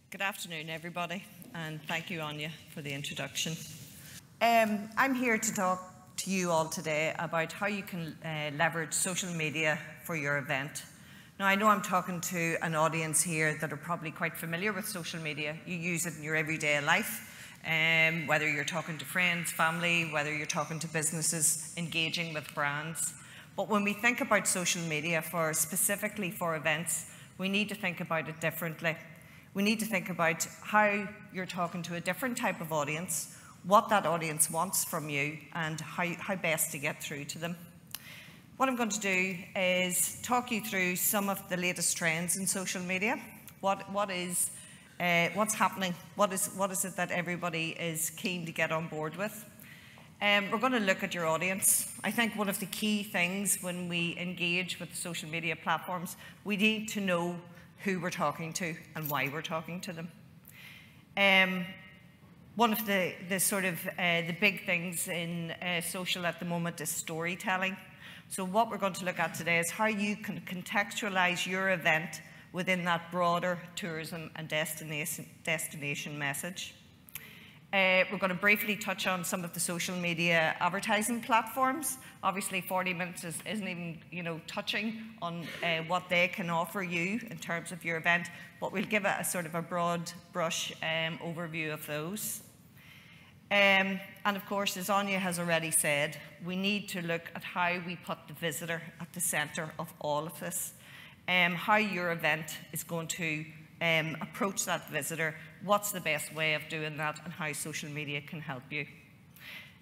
Good afternoon, everybody, and thank you, Anya, for the introduction. I'm here to talk to you all today about how you can leverage social media for your event. Now, I know I'm talking to an audience here that are probably quite familiar with social media. You use it in your everyday life, whether you're talking to friends, family, whether you're talking to businesses, engaging with brands. But when we think about social media specifically for events, we need to think about it differently. We need to think about how you're talking to a different type of audience, what that audience wants from you, and how best to get through to them. What I'm going to do is talk you through some of the latest trends in social media. What's happening? What is it that everybody is keen to get on board with? We're going to look at your audience. I think one of the key things when we engage with social media platforms, we need to know who we're talking to and why we're talking to them. One of the big things in social at the moment is storytelling. So what we're going to look at today is how you can contextualize your event within that broader tourism and destination message. We're going to briefly touch on some of the social media advertising platforms. Obviously, 40 minutes isn't even, touching on what they can offer you in terms of your event, but we'll give a sort of a broad brush overview of those. And of course, as Anya has already said, we need to look at how we put the visitor at the center of all of this, how your event is going to approach that visitor, what's the best way of doing that, and how social media can help you.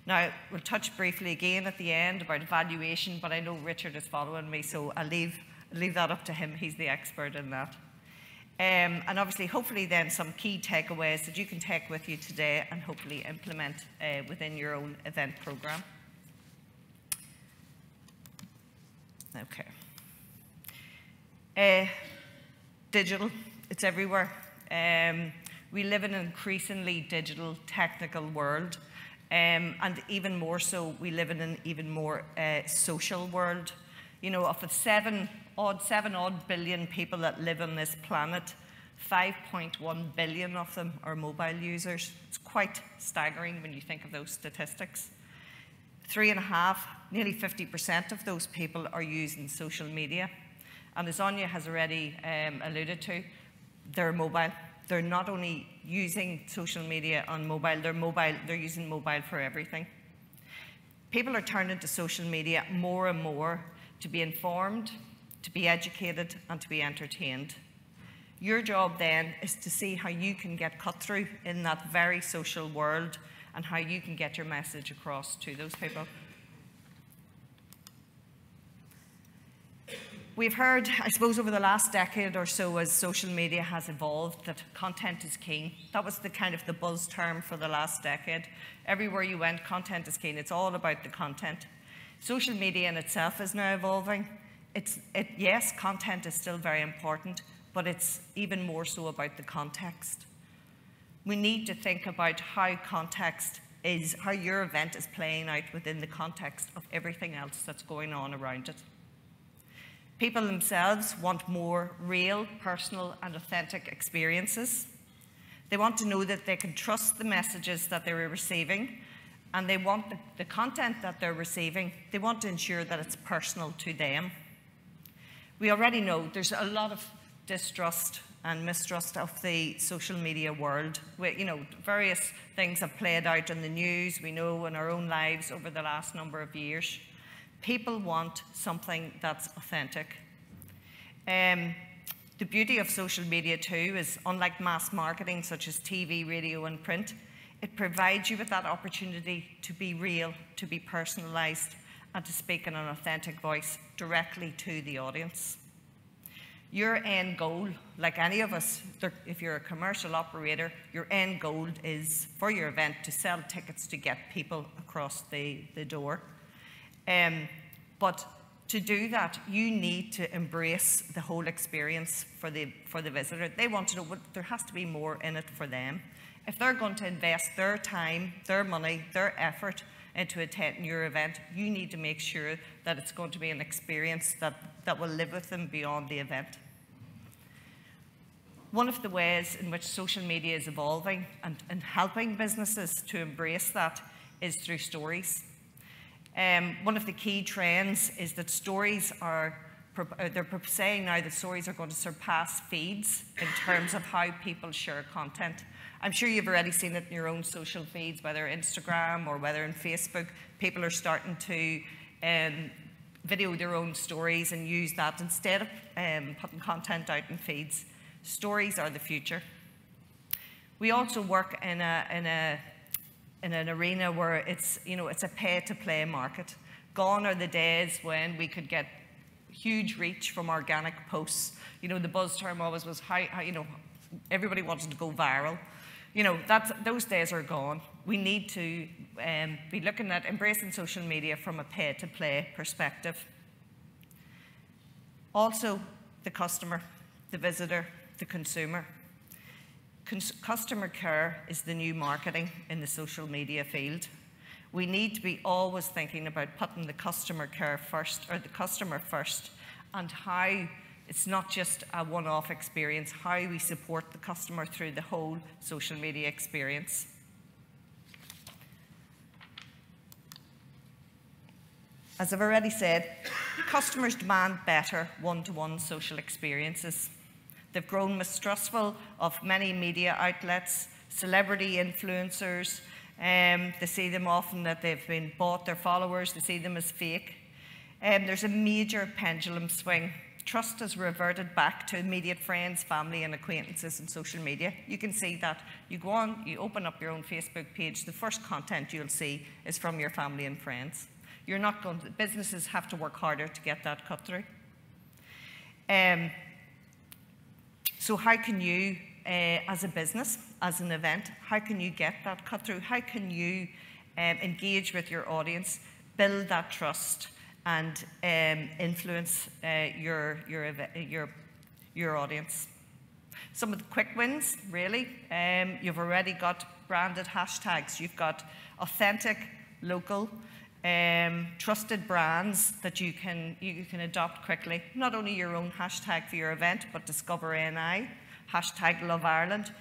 Now, we'll touch briefly again at the end about evaluation, but I know Richard is following me, so I'll leave that up to him. He's the expert in that. And obviously, hopefully then some key takeaways that you can take with you today and hopefully implement within your own event program. Okay. Digital, it's everywhere. We live in an increasingly digital, technical world, and even more so, we live in an even more social world. Of the 7 odd billion people that live on this planet, 5.1 billion of them are mobile users. It's quite staggering when you think of those statistics. 3.5, nearly 50% of those people are using social media. And as Anya has already alluded to, they're mobile. They're not only using social media on mobile, they're using mobile for everything. People are turning to social media more and more to be informed, to be educated, and to be entertained. Your job then is to see how you can get cut through in that very social world and how you can get your message across to those people. We've heard, I suppose, over the last decade or so as social media has evolved that content is king. That was the kind of the buzz term for the last decade. Everywhere you went, content is king. It's all about the content. Social media in itself is now evolving. Yes, content is still very important, but it's even more so about the context. We need to think about how your event is playing out within the context of everything else that's going on around it. People themselves want more real, personal, and authentic experiences. They want to know that they can trust the messages that they're receiving, and they want the content that they're receiving, they want to ensure that it's personal to them. We already know there's a lot of distrust and mistrust of the social media world. Various things have played out in the news, we know in our own lives over the last number of years. People want something that's authentic. The beauty of social media too is, unlike mass marketing such as TV, radio, and print, it provides you with that opportunity to be real, to be personalized, and to speak in an authentic voice directly to the audience. Your end goal, like any of us, if you're a commercial operator, your end goal is for your event to sell tickets to get people across the door. But to do that, you need to embrace the whole experience for the visitor. They want to know there has to be more in it for them. If they're going to invest their time, their money, their effort into attending your event, you need to make sure that it's going to be an experience that will live with them beyond the event. One of the ways in which social media is evolving and helping businesses to embrace that is through stories. One of the key trends is that stories they're saying now that stories are going to surpass feeds in terms of how people share content. I'm sure you've already seen it in your own social feeds, whether Instagram or whether in Facebook. People are starting to video their own stories and use that instead of putting content out in feeds. Stories are the future. We also work in an arena where it's a pay-to-play market. Gone are the days when we could get huge reach from organic posts. The buzz term always was how everybody wanted to go viral. Those days are gone. We need to be looking at embracing social media from a pay-to-play perspective. Also, the customer, the visitor, the consumer. Customer care is the new marketing in the social media field. We need to be always thinking about putting the customer care first, or the customer first, and how it's not just a one-off experience, how we support the customer through the whole social media experience. As I've already said, customers demand better one-to-one social experiences. They've grown mistrustful of many media outlets, celebrity influencers. They see them often that they've been bought, their followers, they see them as fake. There's a major pendulum swing. Trust has reverted back to immediate friends, family and acquaintances and social media. You can see that. You go on, you open up your own Facebook page, the first content you'll see is from your family and friends. You're not going to, businesses have to work harder to get that cut through. So how can you, as a business, as an event, how can you get that cut through? How can you engage with your audience, build that trust, and influence your audience? Some of the quick wins, really, you've already got branded hashtags. You've got authentic, local, trusted brands that you can adopt quickly. Not only your own hashtag for your event, but Discover NI, hashtag Love Ireland.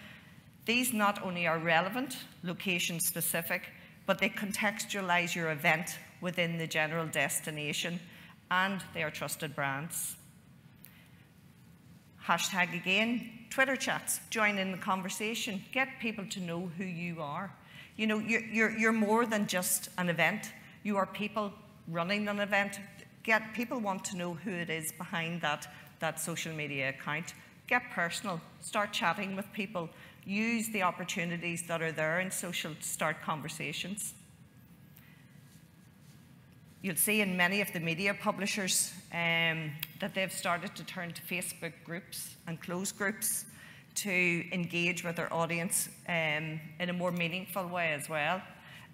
These not only are relevant, location specific, but they contextualize your event within the general destination, and they are trusted brands. Hashtag again, Twitter chats, join in the conversation, get people to know who you are. You're more than just an event. You are people running an event. People want to know who it is behind that social media account. Get personal, start chatting with people, use the opportunities that are there in social to start conversations. You'll see in many of the media publishers that they've started to turn to Facebook groups and closed groups to engage with their audience in a more meaningful way as well.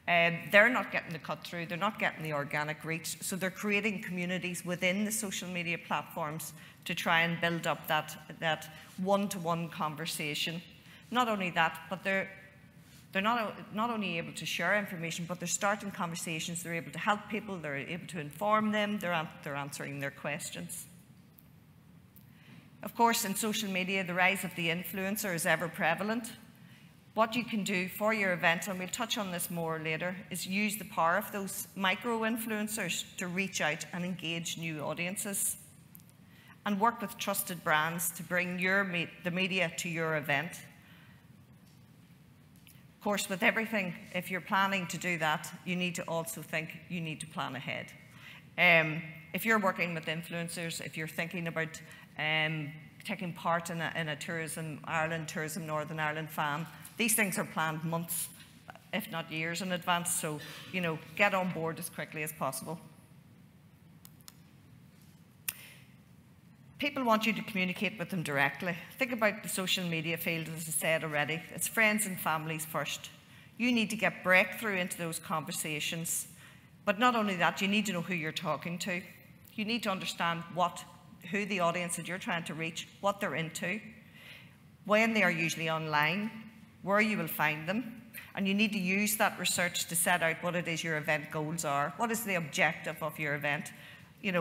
They're not getting the cut through, they're not getting the organic reach, so they're creating communities within the social media platforms to try and build up that one-to-one conversation. Not only that, but they're not only able to share information, but they're starting conversations, they're able to help people, they're able to inform them, they're answering their questions. Of course, in social media, the rise of the influencer is ever prevalent. What you can do for your event, and we'll touch on this more later, is use the power of those micro-influencers to reach out and engage new audiences, and work with trusted brands to bring the media to your event. Of course, with everything, if you're planning to do that, you need to also think you need to plan ahead. If you're working with influencers, if you're thinking about taking part in a Tourism Ireland, Tourism Northern Ireland FAM, these things are planned months, if not years in advance, so get on board as quickly as possible. People want you to communicate with them directly. Think about the social media field, as I said already. It's friends and families first. You need to get breakthrough into those conversations. But not only that, you need to know who you're talking to. You need to understand who the audience that you're trying to reach, what they're into, when they are usually online, where you will find them. And you need to use that research to set out what it is your event goals are. What is the objective of your event?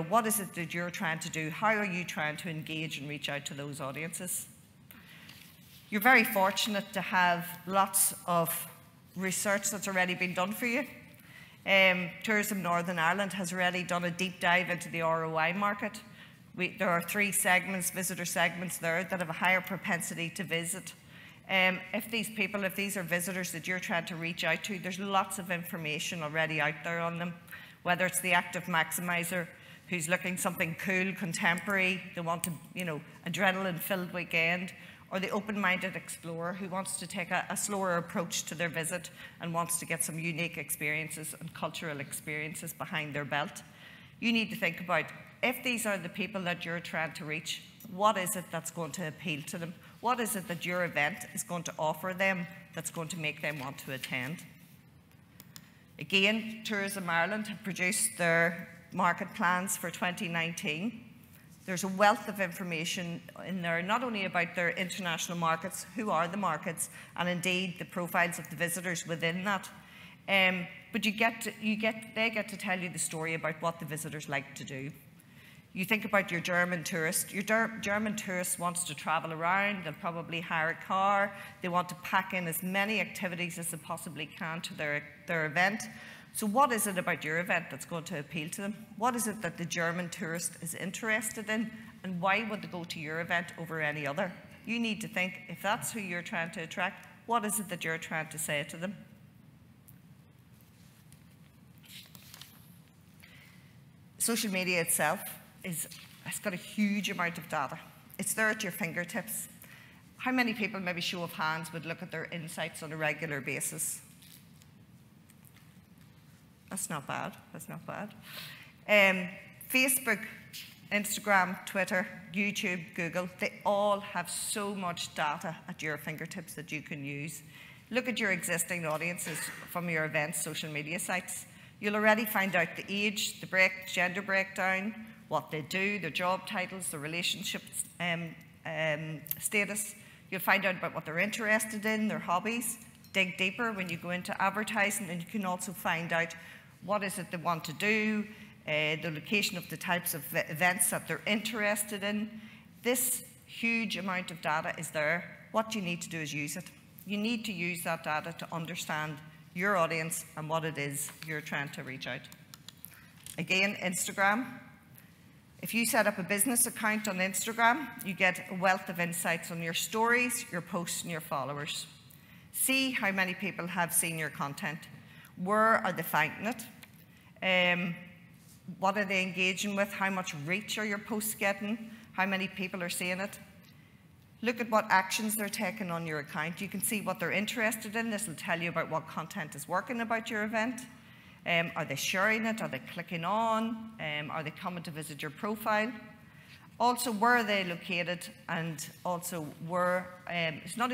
What is it that you're trying to do? How are you trying to engage and reach out to those audiences? You're very fortunate to have lots of research that's already been done for you. Tourism Northern Ireland has already done a deep dive into the ROI market. There are 3 segments, visitor segments there, that have a higher propensity to visit. If these are visitors that you're trying to reach out to, there's lots of information already out there on them, whether it's the active maximizer who's looking something cool, contemporary, they want to, adrenaline-filled weekend, or the open-minded explorer who wants to take a slower approach to their visit and wants to get some unique experiences and cultural experiences behind their belt. You need to think about, if these are the people that you're trying to reach, what is it that's going to appeal to them? What is it that your event is going to offer them that's going to make them want to attend? Again, Tourism Ireland have produced their market plans for 2019. There's a wealth of information in there, not only about their international markets, who are the markets, and indeed the profiles of the visitors within that. But they get to tell you the story about what the visitors like to do. You think about your German tourist. Your German tourist wants to travel around. They'll probably hire a car. They want to pack in as many activities as they possibly can to their event. So what is it about your event that's going to appeal to them? What is it that the German tourist is interested in? And why would they go to your event over any other? You need to think, if that's who you're trying to attract, what is it that you're trying to say to them? Social media itself it's got a huge amount of data. It's there at your fingertips. How many people, maybe show of hands, would look at their insights on a regular basis? That's not bad. That's not bad. Facebook, Instagram, Twitter, YouTube, Google, they all have so much data at your fingertips that you can use. Look at your existing audiences from your events, social media sites. You'll already find out the age, the gender breakdown, what they do, their job titles, their relationship status. You'll find out about what they're interested in, their hobbies. Dig deeper when you go into advertising, and you can also find out what is it they want to do, the location of the types of events that they're interested in. This huge amount of data is there. What you need to do is use it. You need to use that data to understand your audience and what it is you're trying to reach out. Again, Instagram. If you set up a business account on Instagram, you get a wealth of insights on your stories, your posts, and your followers. See how many people have seen your content. Where are they finding it? What are they engaging with? How much reach are your posts getting? How many people are seeing it? Look at what actions they're taking on your account. You can see what they're interested in. This will tell you about what content is working about your event. Are they sharing it? Are they clicking on? Are they coming to visit your profile? Also, where are they located? And also, where it's not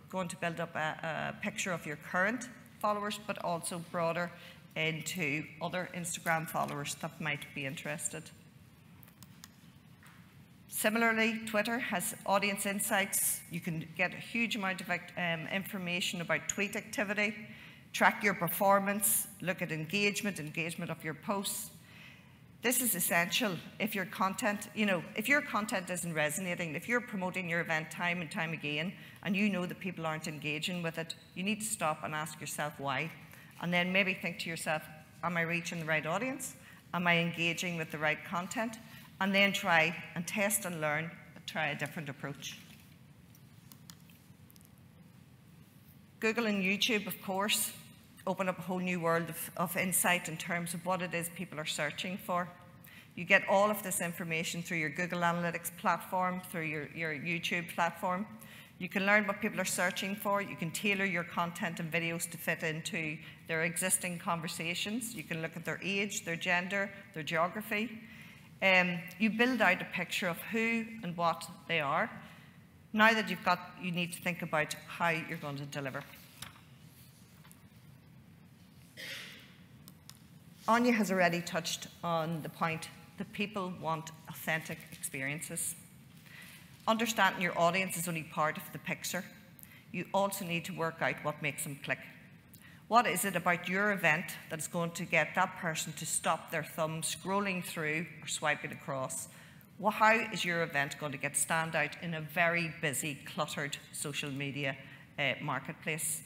going to build up a picture of your current followers, but also broader into other Instagram followers that might be interested. Similarly, Twitter has audience insights. You can get a huge amount of information about tweet activity, track your performance, look at engagement of your posts. This is essential if your content, if your content isn't resonating, if you're promoting your event time and time again, and you know that people aren't engaging with it, you need to stop and ask yourself why. And then maybe think to yourself, am I reaching the right audience? Am I engaging with the right content? And then try and test and learn, try a different approach. Google and YouTube, of course, open up a whole new world of insight in terms of what it is people are searching for. You get all of this information through your Google Analytics platform, through your YouTube platform. You can learn what people are searching for. You can tailor your content and videos to fit into their existing conversations. You can look at their age, their gender, their geography. You build out a picture of who and what they are. Now that you need to think about how you're going to deliver. Anya has already touched on the point that people want authentic experiences. Understanding your audience is only part of the picture. You also need to work out what makes them click. What is it about your event that's going to get that person to stop their thumb scrolling through or swiping across? Well, how is your event going to get stand out in a very busy, cluttered social media marketplace?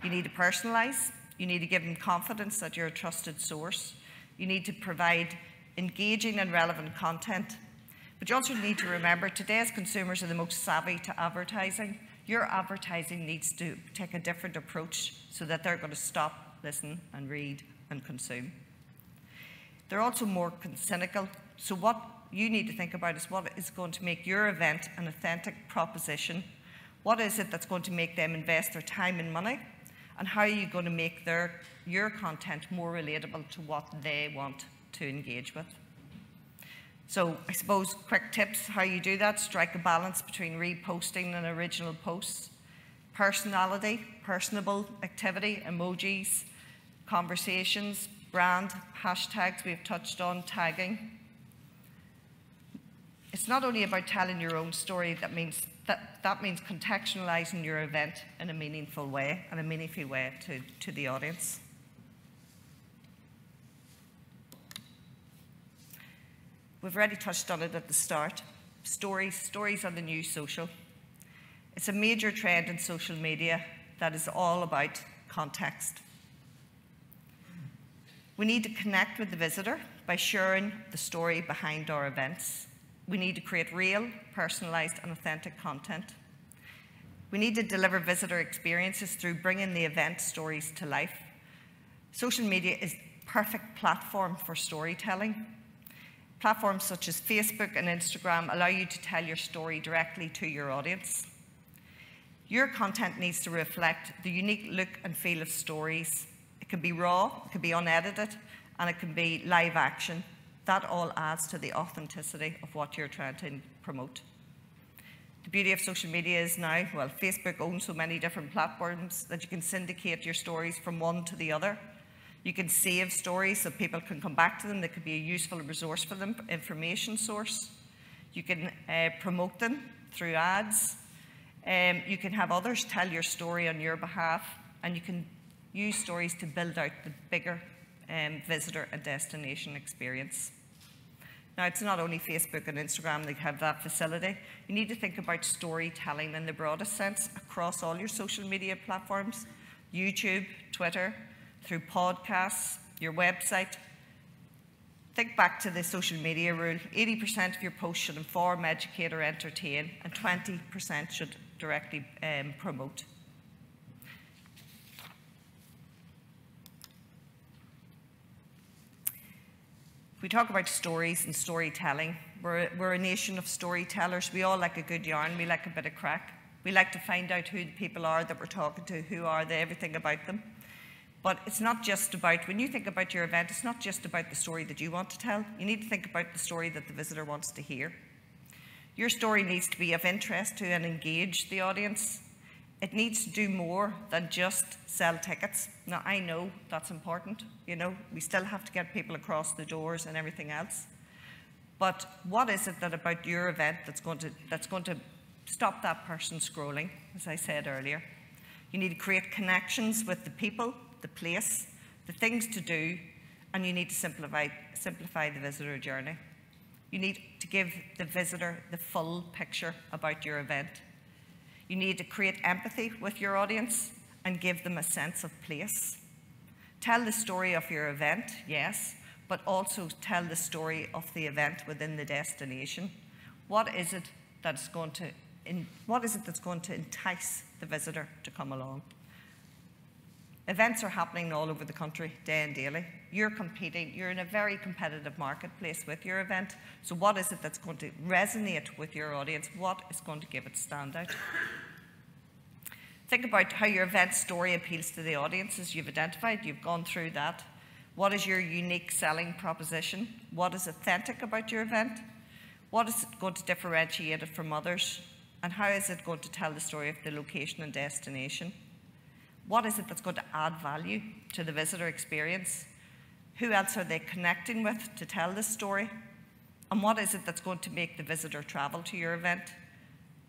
You need to personalise. You need to give them confidence that you're a trusted source. You need to provide engaging and relevant content. But you also need to remember, today's consumers are the most savvy to advertising. Your advertising needs to take a different approach so that they're going to stop, listen, and read and consume. They're also more cynical. So what you need to think about is what is going to make your event an authentic proposition. What is it that's going to make them invest their time and money? And how are you going to make your content more relatable to what they want to engage with? So I suppose quick tips how you do that: strike a balance between reposting and original posts, personality, personable activity, emojis, conversations, brand, hashtags we've touched on, tagging. It's not only about telling your own story, that means contextualizing your event in a meaningful way to the audience. We've already touched on it at the start. Stories are the new social. It's a major trend in social media that is all about context. We need to connect with the visitor by sharing the story behind our events. We need to create real, personalised and authentic content. We need to deliver visitor experiences through bringing the event stories to life. Social media is a perfect platform for storytelling. Platforms such as Facebook and Instagram allow you to tell your story directly to your audience. Your content needs to reflect the unique look and feel of stories. It can be raw, it can be unedited, and it can be live action. That all adds to the authenticity of what you're trying to promote. The beauty of social media is now, well, Facebook owns so many different platforms that you can syndicate your stories from one to the other. You can save stories so people can come back to them. They could be a useful resource for them, information source. You can promote them through ads. You can have others tell your story on your behalf, and you can use stories to build out the bigger visitor and destination experience. Now, it's not only Facebook and Instagram that have that facility. You need to think about storytelling in the broadest sense across all your social media platforms: YouTube, Twitter, through podcasts, your website. Think back to the social media rule. 80% of your posts should inform, educate, or entertain, and 20% should directly promote. We talk about stories and storytelling. We're a nation of storytellers. We all like a good yarn. We like a bit of crack. We like to find out who the people are that we're talking to, who are they, everything about them. But it's not just about, when you think about your event, it's not just about the story that you want to tell. You need to think about the story that the visitor wants to hear. Your story needs to be of interest to and engage the audience. It needs to do more than just sell tickets. Now, I know that's important. You know, we still have to get people across the doors and everything else. But what is it that about your event that's going to stop that person scrolling, as I said earlier? You need to create connections with the people, the place, the things to do, and you need to simplify the visitor journey. You need to give the visitor the full picture about your event. You need to create empathy with your audience and give them a sense of place. Tell the story of your event, yes, but also tell the story of the event within the destination. What is it that's going to entice the visitor to come along? Events are happening all over the country, day and daily. You're competing, you're in a very competitive marketplace with your event. So what is it that's going to resonate with your audience? What is going to give it stand out? Think about how your event story appeals to the audiences you've identified. You've gone through that. What is your unique selling proposition? What is authentic about your event? What is going to differentiate it from others? And how is it going to tell the story of the location and destination? What is it that's going to add value to the visitor experience? Who else are they connecting with to tell this story? And what is it that's going to make the visitor travel to your event?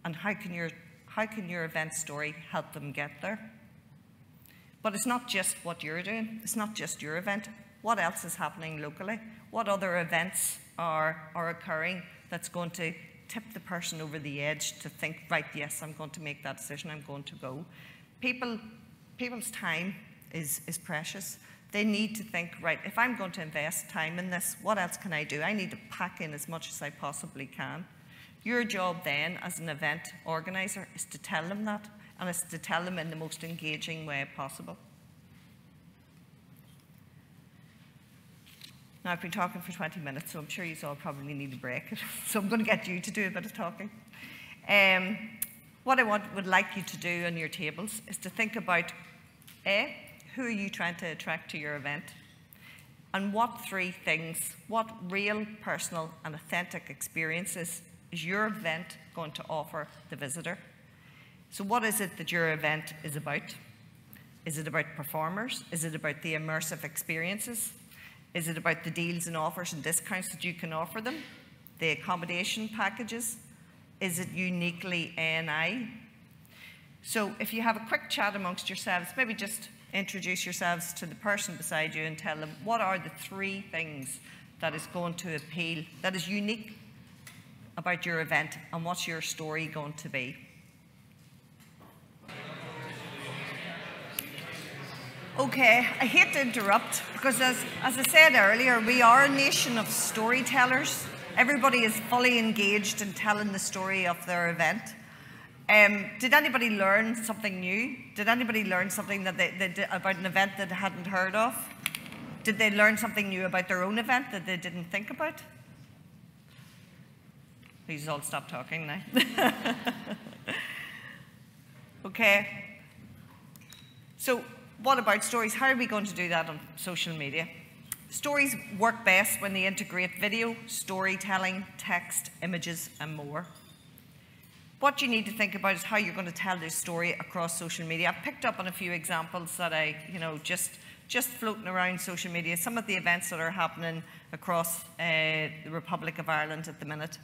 And how can your event story help them get there? But it's not just what you're doing. It's not just your event. What else is happening locally? What other events are occurring that's going to tip the person over the edge to think, right, yes, I'm going to make that decision, I'm going to go. People's time is precious. They need to think, right, if I'm going to invest time in this, what else can I do? I need to pack in as much as I possibly can. Your job then, as an event organizer, is to tell them that, and it's to tell them in the most engaging way possible. Now, I've been talking for 20 minutes, so I'm sure you all probably need a break. So I'm going to get you to do a bit of talking. What I would like you to do on your tables is to think about, A, who are you trying to attract to your event? And what 3 things, what real, personal, and authentic experiences is your event going to offer the visitor? So what is it that your event is about? Is it about performers? Is it about the immersive experiences? Is it about the deals and offers and discounts that you can offer them? The accommodation packages? Is it uniquely A&I? So if you have a quick chat amongst yourselves, maybe just introduce yourselves to the person beside you and tell them what are the 3 things that is going to appeal, that is unique about your event, and what's your story going to be? Okay, I hate to interrupt because as I said earlier, we are a nation of storytellers. Everybody is fully engaged in telling the story of their event. Did anybody learn something new? Did anybody learn something that they did about an event that they hadn't heard of? Did they learn something new about their own event that they didn't think about? Please all stop talking now. Okay. So what about stories? How are we going to do that on social media? Stories work best when they integrate video, storytelling, text, images, and more. What you need to think about is how you're going to tell this story across social media. I've picked up on a few examples that I, just floating around social media, some of the events that are happening across the Republic of Ireland at the minute.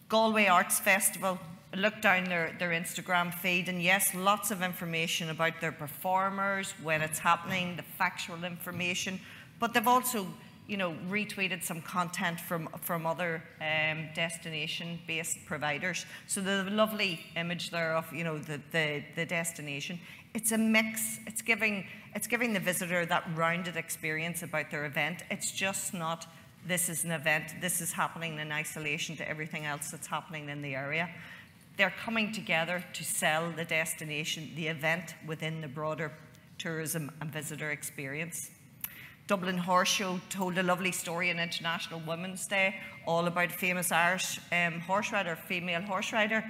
Galway Arts Festival, look down their Instagram feed, and yes, lots of information about their performers, when it's happening, the factual information, but they've also retweeted some content from other destination-based providers. So there's a lovely image there of the destination. It's a mix. It's giving the visitor that rounded experience about their event. It's just not, this is an event, this is happening in isolation to everything else that's happening in the area. They're coming together to sell the destination, the event within the broader tourism and visitor experience. Dublin Horse Show told a lovely story on International Women's Day, all about famous Irish horse rider, female horse rider,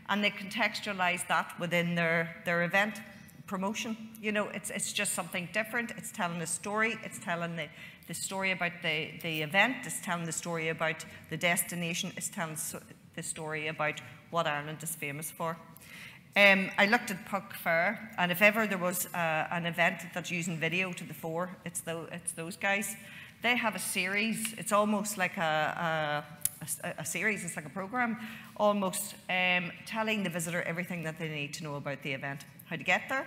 and they contextualised that within their event promotion. It's just something different. It's telling a story. It's telling the story about the event. It's telling the story about the destination. It's telling the story about what Ireland is famous for. I looked at Puck Fair, and if ever there was an event that's using video to the fore, it's those guys. They have a series. It's almost like a series. It's like a program, almost telling the visitor everything that they need to know about the event. How to get there,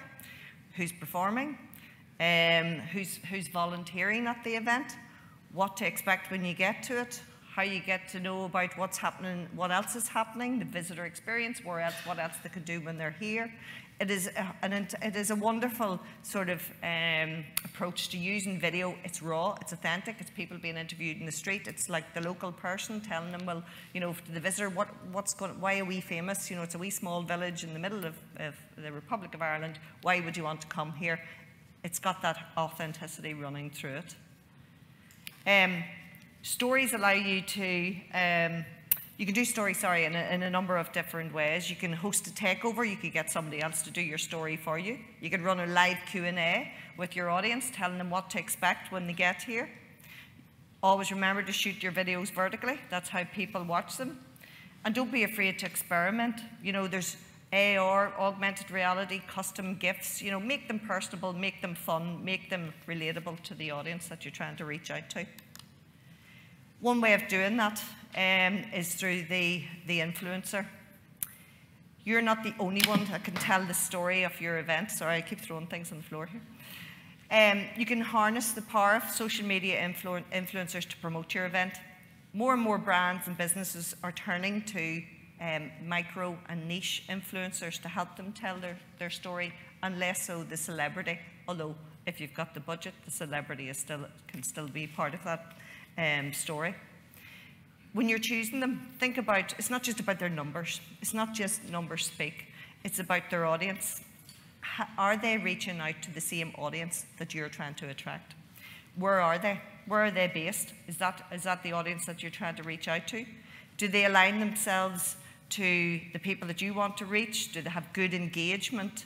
who's performing, who's volunteering at the event, what to expect when you get to it, how you get to know about what's happening, what else is happening, the visitor experience, what else they could do when they're here. It is a wonderful sort of approach to using video. It's raw, it's authentic, it's people being interviewed in the street. It's like the local person telling them, well, to the visitor, why are we famous? It's a wee small village in the middle of the Republic of Ireland. Why would you want to come here? It's got that authenticity running through it. Stories allow you to, you can do stories, in a number of different ways. You can host a takeover. You could get somebody else to do your story for you. You could run a live Q&A with your audience, telling them what to expect when they get here. Always remember to shoot your videos vertically. That's how people watch them. And don't be afraid to experiment. There's AR, augmented reality, custom GIFs. Make them personable, make them fun, make them relatable to the audience that you're trying to reach out to. One way of doing that is through the influencer. You're not the only one that can tell the story of your event. Sorry, I keep throwing things on the floor here. You can harness the power of social media influencers to promote your event. More and more brands and businesses are turning to micro and niche influencers to help them tell their story, and less so the celebrity, although if you've got the budget, the celebrity can still be part of that story. When you're choosing them, think about, it's not just about their numbers. It's not just numbers speak. It's about their audience. Are they reaching out to the same audience that you're trying to attract? Where are they? Where are they based? Is that the audience that you're trying to reach out to? Do they align themselves to the people that you want to reach? Do they have good engagement?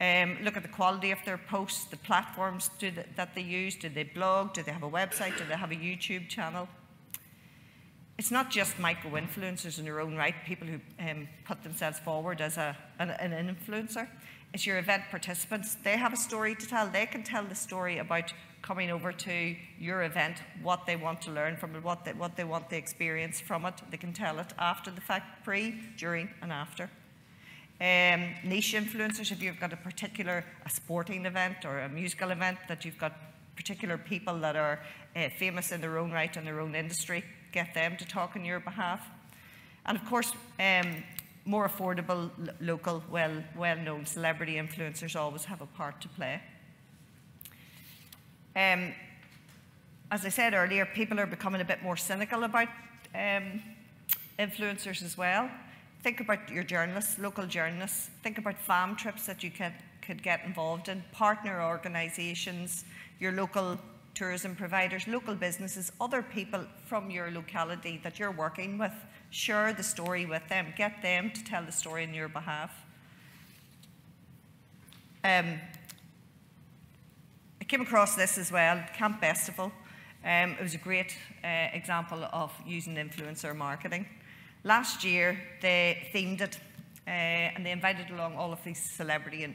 Look at the quality of their posts, the platforms that they use. Do they blog? Do they have a website? Do they have a YouTube channel? It's not just micro-influencers in their own right, people who put themselves forward as an influencer. It's your event participants. They have a story to tell. They can tell the story about coming over to your event, what they want to learn from it, what they want to experience from it. They can tell it after the fact, pre, during, and after. Niche influencers, if you've got a sporting event or a musical event that you've got particular people that are famous in their own right in their own industry, get them to talk on your behalf. And of course, more affordable, local, well-known celebrity influencers always have a part to play. As I said earlier, people are becoming a bit more cynical about influencers as well. Think about your journalists, local journalists. Think about fam trips that you could get involved in, partner organisations, your local tourism providers, local businesses, other people from your locality that you're working with. Share the story with them. Get them to tell the story on your behalf. I came across this as well, Camp Festival. It was a great example of using influencer marketing. Last year, they themed it and they invited along all of these celebrity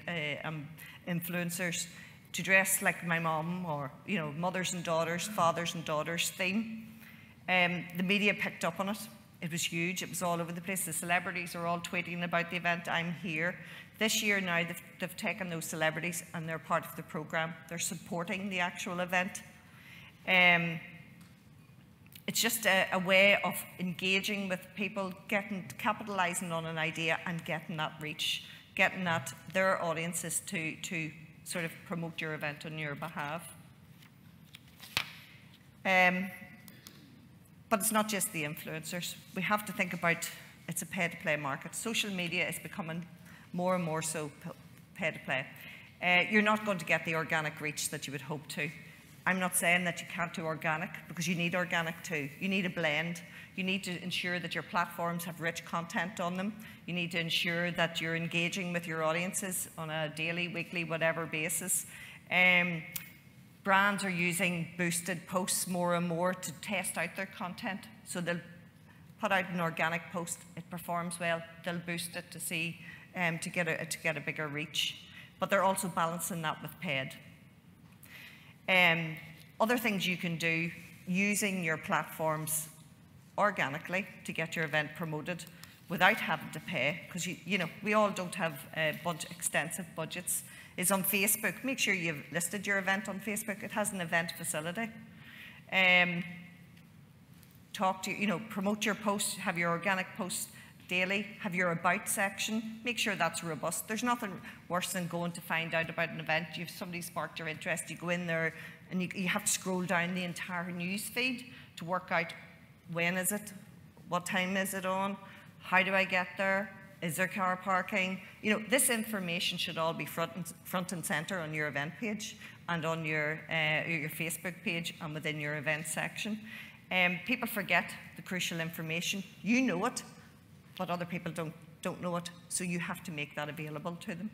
influencers to dress like my mum, or mothers and daughters, fathers and daughters theme. The media picked up on it. It was huge. It was all over the place. The celebrities are all tweeting about the event. I'm here. This year now, they've taken those celebrities and they're part of the programme. They're supporting the actual event. It's just a way of engaging with people, capitalising on an idea and getting that reach, getting their audiences to sort of promote your event on your behalf. But it's not just the influencers. We have to think about, it's a pay-to-play market. Social media is becoming more and more so pay-to-play. You're not going to get the organic reach that you would hope to. I'm not saying that you can't do organic, because you need organic too. You need a blend. You need to ensure that your platforms have rich content on them. You need to ensure that you're engaging with your audiences on a daily, weekly, whatever basis. Brands are using boosted posts more and more to test out their content. So they'll put out an organic post, it performs well, they'll boost it to see, to get a bigger reach. But they're also balancing that with paid. Other things you can do using your platforms organically to get your event promoted without having to pay, because we all don't have extensive budgets, is on Facebook. Make sure you've listed your event on Facebook. It has an event facility. Promote your posts, have your organic posts daily, have your about section, make sure that's robust. There's nothing worse than going to find out about an event. If somebody sparked your interest, you go in there and you have to scroll down the entire news feed to work out when is it, what time is it on, how do I get there, is there car parking? This information should all be front and center on your event page and on your Facebook page and within your event section. People forget the crucial information. You know it, but other people don't know it, so you have to make that available to them.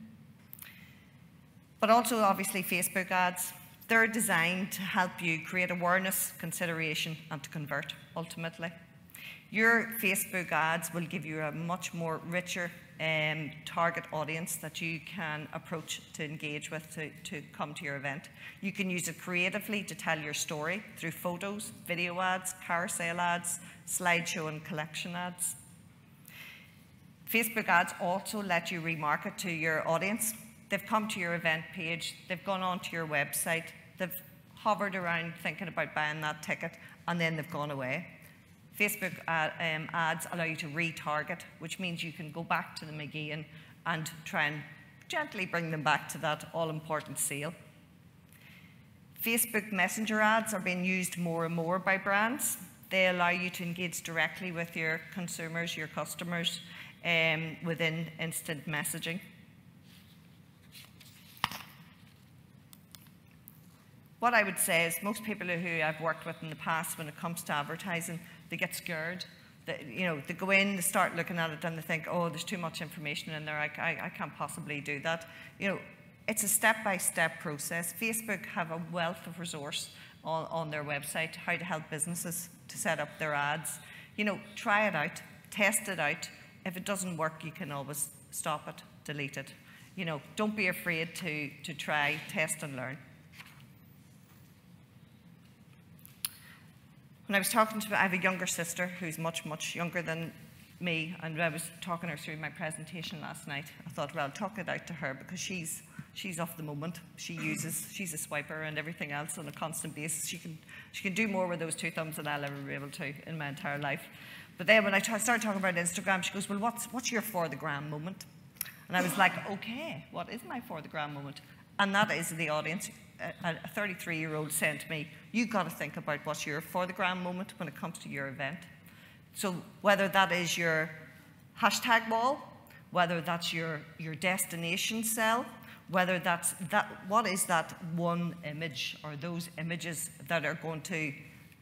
But also, obviously, Facebook ads. They're designed to help you create awareness, consideration, and to convert, ultimately. Your Facebook ads will give you a much more richer target audience that you can approach to engage with to come to your event. You can use it creatively to tell your story through photos, video ads, carousel ads, slideshow and collection ads. Facebook ads also let you remarket to your audience. They've come to your event page, they've gone onto your website, they've hovered around thinking about buying that ticket, and then they've gone away. Facebook ads allow you to retarget, which means you can go back to them again and try and gently bring them back to that all-important sale. Facebook Messenger ads are being used more and more by brands. They allow you to engage directly with your consumers, your customers, within instant messaging. What I would say is most people who I've worked with in the past, when it comes to advertising, they get scared. They go in, they start looking at it, and they think, oh, there's too much information in there, I can't possibly do that. It's a step-by-step process. Facebook have a wealth of resource on their website, how to help businesses to set up their ads. Try it out, test it out. If it doesn't work, you can always stop it, delete it. Don't be afraid to try, test and learn. When I was talking to, I have a younger sister who's much, much younger than me, and I was talking her through my presentation last night. I thought, well, I'll talk it out to her because she's off the moment. she's a swiper and everything else on a constant basis. She can do more with those two thumbs than I'll ever be able to in my entire life. But then when I started talking about Instagram, she goes, well, what's your for the gram moment? And I was like, okay, what is my for the gram moment? And that is the audience. A 33-year-old saying to me, you've got to think about what's your for the gram moment when it comes to your event. So whether that is your hashtag wall, whether that's your destination cell, whether that's what is that one image or those images that are going to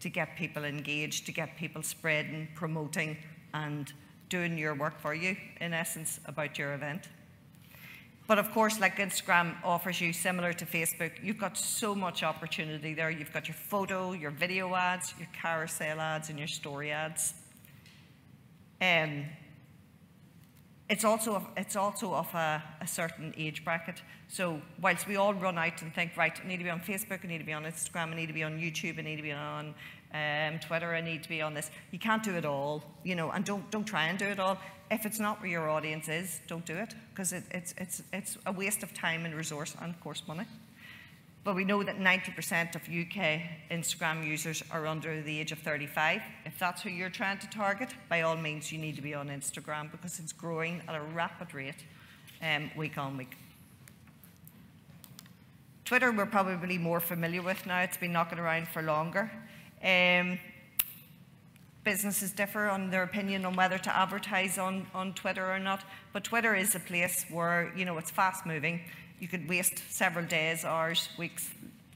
get people engaged, to get people spreading, promoting, and doing your work for you, in essence, about your event. But of course, like Instagram offers you, similar to Facebook, you've got so much opportunity there. You've got your photo, your video ads, your carousel ads, and your story ads. It's also of a certain age bracket. So whilst we all run out and think, right, I need to be on Facebook, I need to be on Instagram, I need to be on YouTube, I need to be on Twitter, I need to be on this. You can't do it all, and don't try and do it all. If it's not where your audience is, don't do it, because it's a waste of time and resource and, of course, money. But we know that 90% of UK Instagram users are under the age of 35. If that's who you're trying to target, by all means, you need to be on Instagram because it's growing at a rapid rate week on week. Twitter, we're probably more familiar with now. It's been knocking around for longer. Businesses differ on their opinion on whether to advertise on Twitter or not, but Twitter is a place where, it's fast moving. You could waste several days, hours, weeks,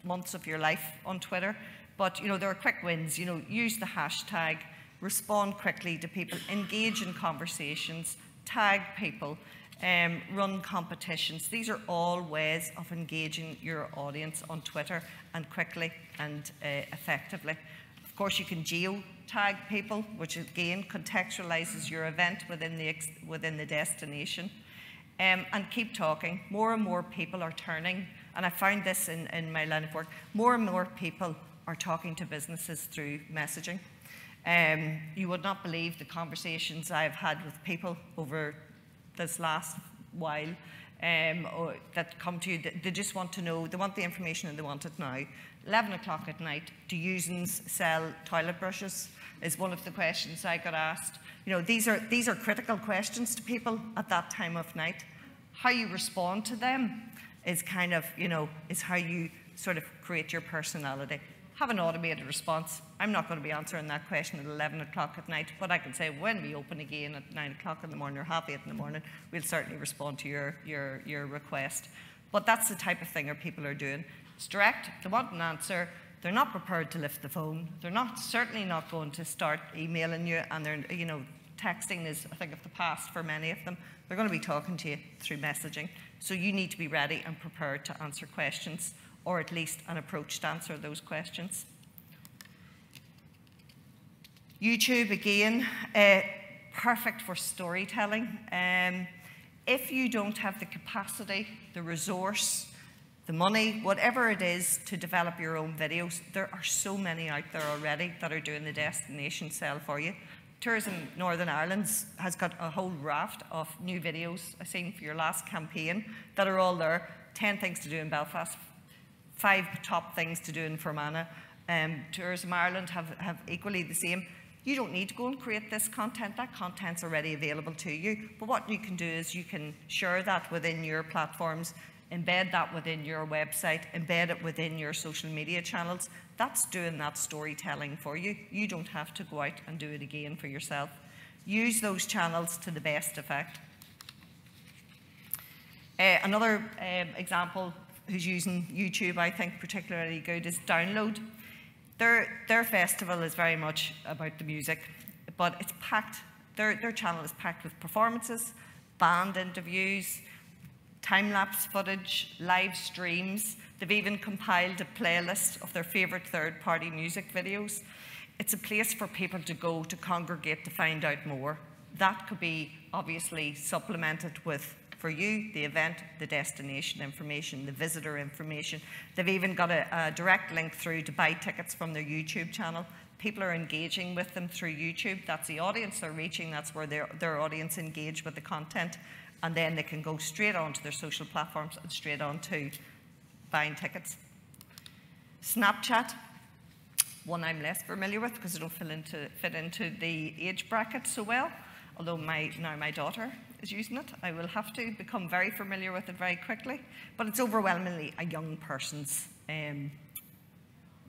months of your life on Twitter, but, there are quick wins. Use the hashtag, respond quickly to people, engage in conversations, tag people, run competitions. These are all ways of engaging your audience on Twitter, and quickly and effectively. Of course, you can geo-tag people, which again contextualizes your event within the destination. And keep talking. More and more people are turning, and I found this in my line of work, more and more people are talking to businesses through messaging. You would not believe the conversations I've had with people over this last while that come to you. They just want to know, they want the information and they want it now. 11 o'clock at night, do users sell toilet brushes? Is one of the questions I got asked. These are critical questions to people at that time of night. How you respond to them is kind of, is how you sort of create your personality. Have an automated response. I'm not going to be answering that question at 11 o'clock at night, but I can say when we open again at 9 o'clock in the morning or 8:30 in the morning, we'll certainly respond to your request. But that's the type of thing that people are doing. It's direct. They want an answer. They're not prepared to lift the phone. They're certainly not going to start emailing you, and they're, texting is a thing of the past for many of them. They're going to be talking to you through messaging. So you need to be ready and prepared to answer questions, or at least an approach to answer those questions. YouTube, again, perfect for storytelling. If you don't have the capacity, the resource, the money, whatever it is, to develop your own videos, there are so many out there already that are doing the destination sell for you. Tourism Northern Ireland has got a whole raft of new videos I've seen for your last campaign that are all there. 10 things to do in Belfast, 5 top things to do in Fermanagh. Tourism Ireland have equally the same. You don't need to go and create this content. That content's already available to you. But what you can do is you can share that within your platforms, embed that within your website, embed it within your social media channels. That's doing that storytelling for you. You don't have to go out and do it again for yourself. Use those channels to the best effect. Another example who's using YouTube, I think, particularly good is Download. Their festival is very much about the music, but it's packed. Their channel is packed with performances, band interviews, time-lapse footage, live streams. They've even compiled a playlist of their favourite third-party music videos. It's a place for people to go to congregate to find out more. That could be obviously supplemented with, for you, the event, the destination information, the visitor information. They've even got a direct link through to buy tickets from their YouTube channel. People are engaging with them through YouTube. That's the audience they're reaching. That's where their audience engage with the content. And then they can go straight onto their social platforms and straight on to buying tickets. Snapchat, one I'm less familiar with because I don't fit into the age bracket so well. Although now my daughter is using it, I will have to become very familiar with it very quickly. But it's overwhelmingly a young person's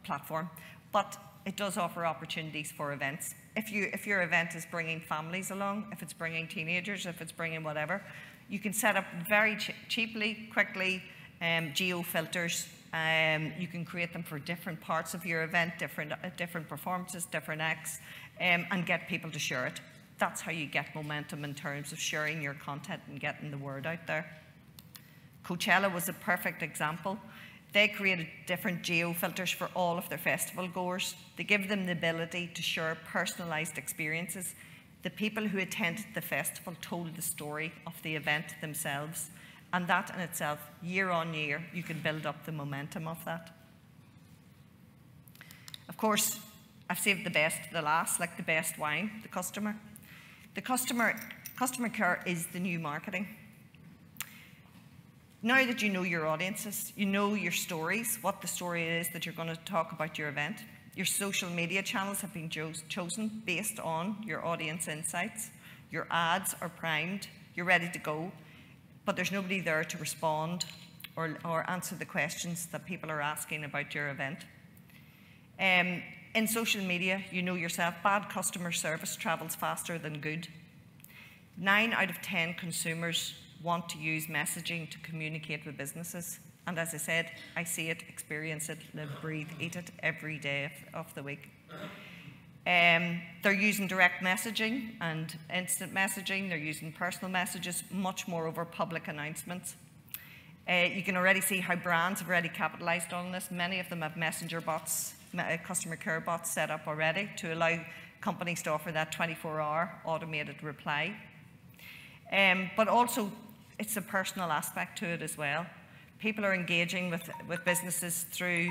platform. But it does offer opportunities for events. If your event is bringing families along, if it's bringing teenagers, if it's bringing whatever, you can set up very cheaply, quickly, geo filters. You can create them for different parts of your event, different performances, different acts, and get people to share it. That's how you get momentum in terms of sharing your content and getting the word out there. Coachella was a perfect example. They created different geo filters for all of their festival goers. They give them the ability to share personalized experiences. The people who attended the festival told the story of the event themselves. And that in itself, year on year, you can build up the momentum of that. Of course, I've saved the best to the last, like the best wine, the customer. The customer care is the new marketing. Now that you know your audiences, you know your stories, what the story is that you're going to talk about your event, your social media channels have been chosen based on your audience insights, your ads are primed, you're ready to go, but there's nobody there to respond or answer the questions that people are asking about your event. In social media, you know yourself, bad customer service travels faster than good. 9 out of 10 consumers want to use messaging to communicate with businesses. And as I said, I see it, experience it, live, breathe, eat it every day of the week. They're using direct messaging and instant messaging. They're using personal messages much more over public announcements. You can already see how brands have already capitalized on this. Many of them have messenger bots, customer care bots set up already to allow companies to offer that 24-hour automated reply. But also, it's a personal aspect to it as well. People are engaging with businesses through,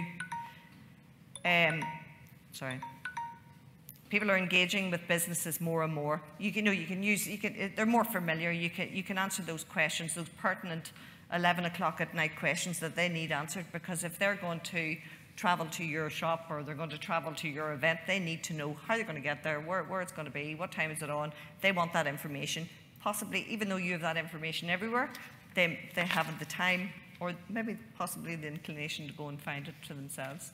people are engaging with businesses more and more. They're more familiar. You can answer those questions, those pertinent 11 o'clock at night questions that they need answered, because if they're going to travel to your shop or they're going to travel to your event, they need to know how they're going to get there, where it's going to be, what time is it on. They want that information. Possibly, even though you have that information everywhere, they haven't the time or maybe possibly the inclination to go and find it for themselves.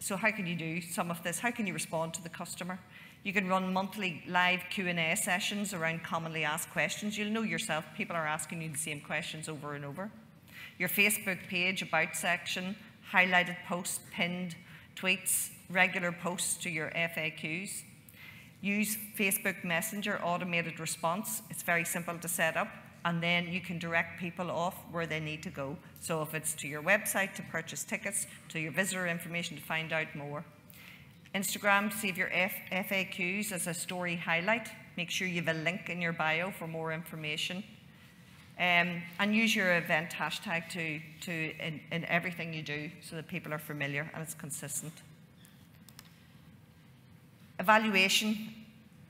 So how can you do some of this? How can you respond to the customer? You can run monthly live Q&A sessions around commonly asked questions. You'll know yourself, people are asking you the same questions over and over. Your Facebook page, about section, highlighted posts, pinned tweets, regular posts to your FAQs. Use Facebook Messenger automated response. It's very simple to set up, and then you can direct people off where they need to go. So if it's to your website to purchase tickets, to your visitor information to find out more. Instagram, save your FAQs as a story highlight. Make sure you have a link in your bio for more information. And use your event hashtag in everything you do so that people are familiar and it's consistent. Evaluation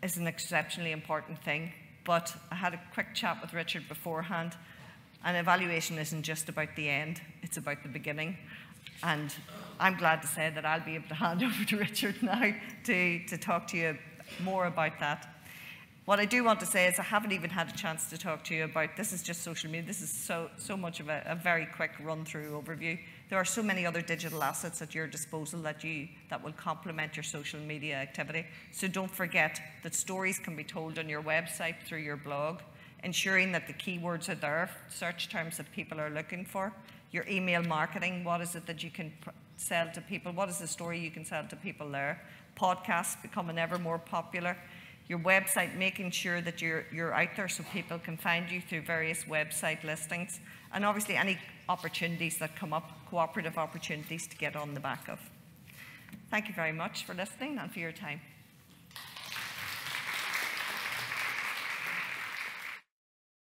is an exceptionally important thing, but I had a quick chat with Richard beforehand, and evaluation isn't just about the end, it's about the beginning. And I'm glad to say that I'll be able to hand over to Richard now to talk to you more about that. What I do want to say is I haven't even had a chance to talk to you about, this is just social media, this is so much of a very quick run-through overview. There are so many other digital assets at your disposal that will complement your social media activity. So don't forget that stories can be told on your website through your blog, ensuring that the keywords are there, search terms that people are looking for. Your email marketing, what is it that you can sell to people? What is the story you can sell to people there? Podcasts becoming ever more popular. Your website, making sure that you're out there so people can find you through various website listings. And obviously any opportunities that come up, cooperative opportunities to get on the back of. Thank you very much for listening and for your time.